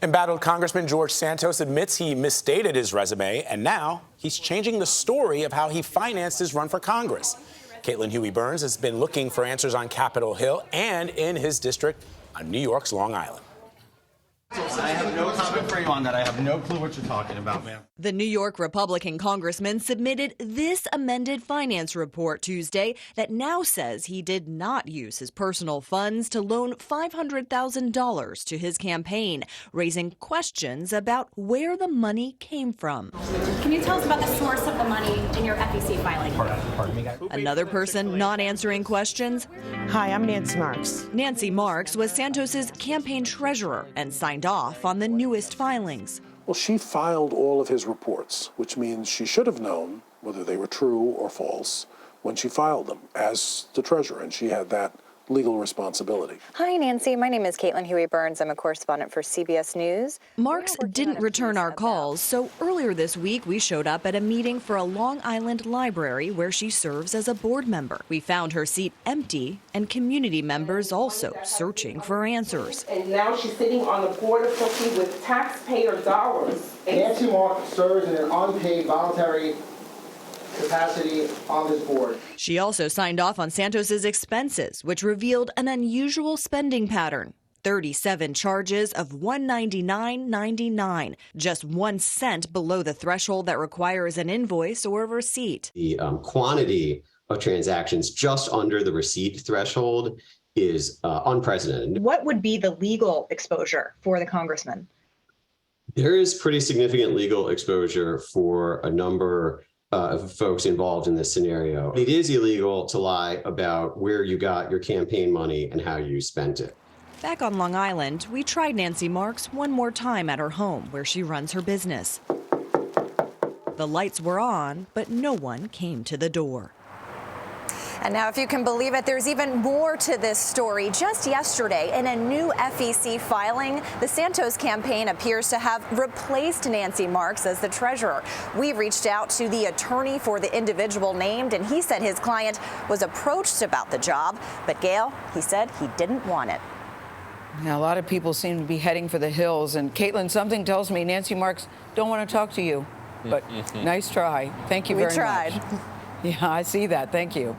Embattled Congressman George Santos admits he misstated his resume, and now he's changing the story of how he financed his run for Congress. Caitlin Huey-Burns has been looking for answers on Capitol Hill and in his district on New York's Long Island. I have no comment for you on that. I have no clue what you're talking about, ma'am. The New York Republican congressman submitted this amended finance report Tuesday that now says he did not use his personal funds to loan $500,000 to his campaign, raising questions about where the money came from. Can you tell us about the source of the money in your FEC filing? Pardon me, guys. Another person not answering questions. Hi, I'm Nancy Marks. Nancy Marks was Santos's campaign treasurer and signed off on the newest filings. Well, she filed all of his reports, which means she should have known whether they were true or false when she filed them as the treasurer, and she had that legal responsibility. Hi, Nancy. My name is Caitlin Huey-Burns. I'm a correspondent for CBS News. Marks didn't return our calls, so earlier this week we showed up at a meeting for a Long Island library where she serves as a board member. We found her seat empty and community members also searching for answers. And now she's sitting on the board of trustees with taxpayer dollars. Nancy Marks serves in an unpaid voluntary capacity on this board. She also signed off on Santos's expenses, which revealed an unusual spending pattern. 37 charges of $199.99, just 1 cent below the threshold that requires an invoice or a receipt. The quantity of transactions just under the receipt threshold is unprecedented. What would be the legal exposure for the congressman? There is pretty significant legal exposure for a number of folks involved in this scenario. It is illegal to lie about where you got your campaign money and how you spent it. Back on Long Island, we tried Nancy Marks one more time at her home where she runs her business. The lights were on, but no one came to the door. And now, if you can believe it, there's even more to this story. Just yesterday, in a new FEC filing, the Santos campaign appears to have replaced Nancy Marks as the treasurer. We reached out to the attorney for the individual named, and he said his client was approached about the job. But Gayle, he said he didn't want it. Now, a lot of people seem to be heading for the hills. And Caitlin, something tells me Nancy Marks don't want to talk to you. But nice try. Thank you very much. We tried. Yeah, I see that. Thank you.